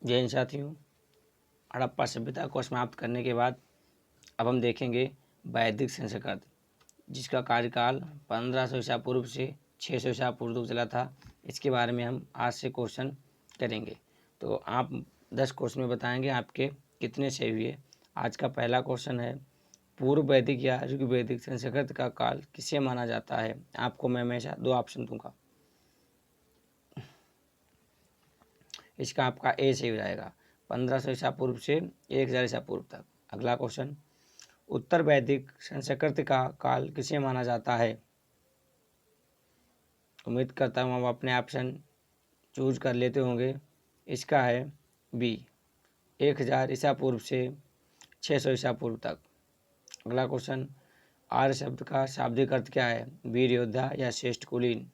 जय हिंद साथियों। हड़प्पा सभ्यता को समाप्त करने के बाद अब हम देखेंगे वैदिक संस्कृत, जिसका कार्यकाल 1500 ईसा पूर्व से 600 ईसा पूर्व तक चला था। इसके बारे में हम आज से क्वेश्चन करेंगे। तो आप 10 क्वेश्चन में बताएंगे आपके कितने सही हुए। आज का पहला क्वेश्चन है, पूर्व वैदिक या ऋग्वैदिक संस्कृत का काल किसे माना जाता है। आपको मैं हमेशा 2 ऑप्शन दूंगा। इसका आपका ए सही हो जाएगा, 1500 ईसा पूर्व से 1000 ईसा पूर्व तक। अगला क्वेश्चन, उत्तर वैदिक संस्कृत का काल किसे माना जाता है। उम्मीद करता हूँ आप अपने ऑप्शन चूज कर लेते होंगे। इसका है बी, 1000 ईसा पूर्व से 600 ईसा पूर्व तक। अगला क्वेश्चन, आर्य शब्द का शाब्दिक अर्थ क्या है, वीर योद्धा या श्रेष्ठ कुलीन।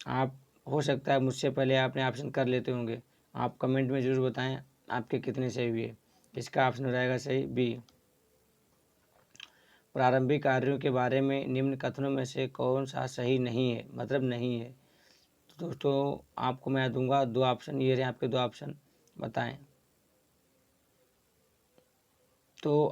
आप हो सकता है मुझसे पहले आपने ऑप्शन कर लेते होंगे। आप कमेंट में जरूर बताएं आपके कितने सही हुए। इसका ऑप्शन हो जाएगा सही बी, प्रारंभिक कार्यों के बारे में निम्न कथनों में से कौन सा सही नहीं है, मतलब नहीं है। तो दोस्तों आपको मैं दूंगा 2 ऑप्शन, ये रहे आपके 2 ऑप्शन, बताएं। तो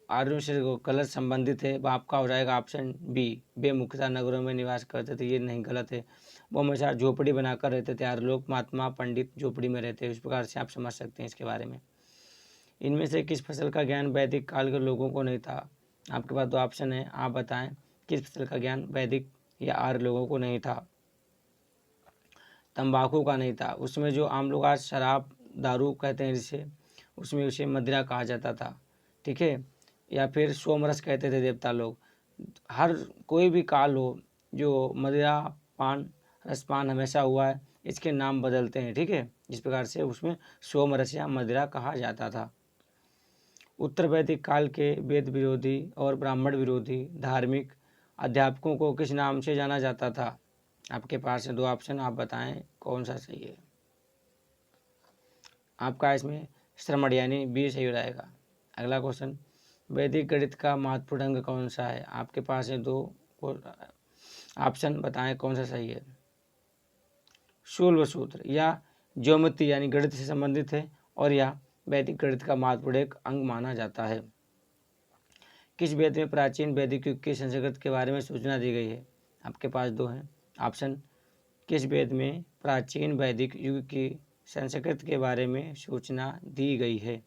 आर्यों से जो कलर संबंधित है वो आपका हो जाएगा ऑप्शन बी, वे मुख्यतः नगरों में निवास करते थे। ये नहीं, गलत है। वो हमेशा झोपड़ी बनाकर रहते थे। आर्य लोग, महात्मा पंडित झोपड़ी में रहते हैं। इस प्रकार से आप समझ सकते हैं इसके बारे में। इनमें से किस फसल का ज्ञान वैदिक काल के लोगों को नहीं था। आपके पास 2 ऑप्शन है, आप बताएं किस फसल का ज्ञान वैदिक या आर्य लोगों को नहीं था। तंबाकू का नहीं था, उसमें जो आम लोग आज शराब दारू कहते हैं जिसे, उसमें उसे मदिरा कहा जाता था, ठीक है। या फिर सोमरस कहते थे देवता लोग। हर कोई भी काल हो, जो मदिरा पान रसपान हमेशा हुआ है, इसके नाम बदलते हैं, ठीक है। जिस प्रकार से उसमें सोमरस या मदिरा कहा जाता था। उत्तर वैदिक काल के वेद विरोधी और ब्राह्मण विरोधी धार्मिक अध्यापकों को किस नाम से जाना जाता था। आपके पास है 2 ऑप्शन, आप बताएं कौन सा सही है। आपका इसमें श्रमण यानी बी सही हो जाएगा। अगला क्वेश्चन, वैदिक गणित का महत्वपूर्ण अंग कौन सा है। आपके पास है 2 ऑप्शन, बताएं कौन सा सही है। शूल व सूत्र या ज्योमिति यानी गणित से संबंधित है, और या वैदिक गणित का महत्वपूर्ण एक अंग माना जाता है। किस वेद में प्राचीन वैदिक युग के संस्कृत के बारे में सूचना दी गई है। आपके पास 2 हैं ऑप्शन, किस वेद में प्राचीन वैदिक युग की संस्कृत के बारे में सूचना दी गई है।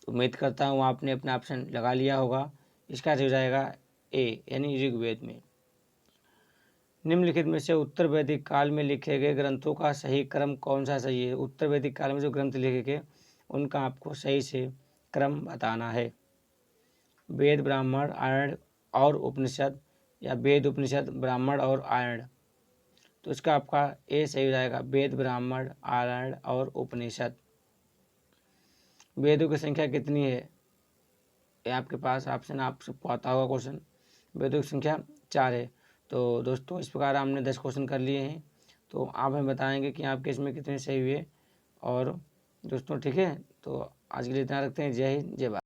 उम्मीद करता हूँ आपने अपना ऑप्शन लगा लिया होगा। इसका हो जाएगा ए यानी ऋग्वेद में। निम्नलिखित में से उत्तर वैदिक काल में लिखे गए ग्रंथों का सही क्रम कौन सा सही है। उत्तर वैदिक काल में जो ग्रंथ लिखे गए उनका आपको सही से क्रम बताना है। वेद ब्राह्मण आयण और उपनिषद, या वेद उपनिषद ब्राह्मण और आयण। तो इसका आपका ए सही हो जाएगा, वेद ब्राह्मण आयण और उपनिषद। वेदों की संख्या कितनी है, ये आपके पास ऑप्शन आप सबको आता होगा क्वेश्चन। वेदों की संख्या 4 है। तो दोस्तों इस प्रकार हमने 10 क्वेश्चन कर लिए हैं। तो आप हमें बताएंगे कि आपके इसमें कितने सही हुए। और दोस्तों ठीक है, तो आज के लिए इतना रखते हैं। जय हिंद, जय भारत।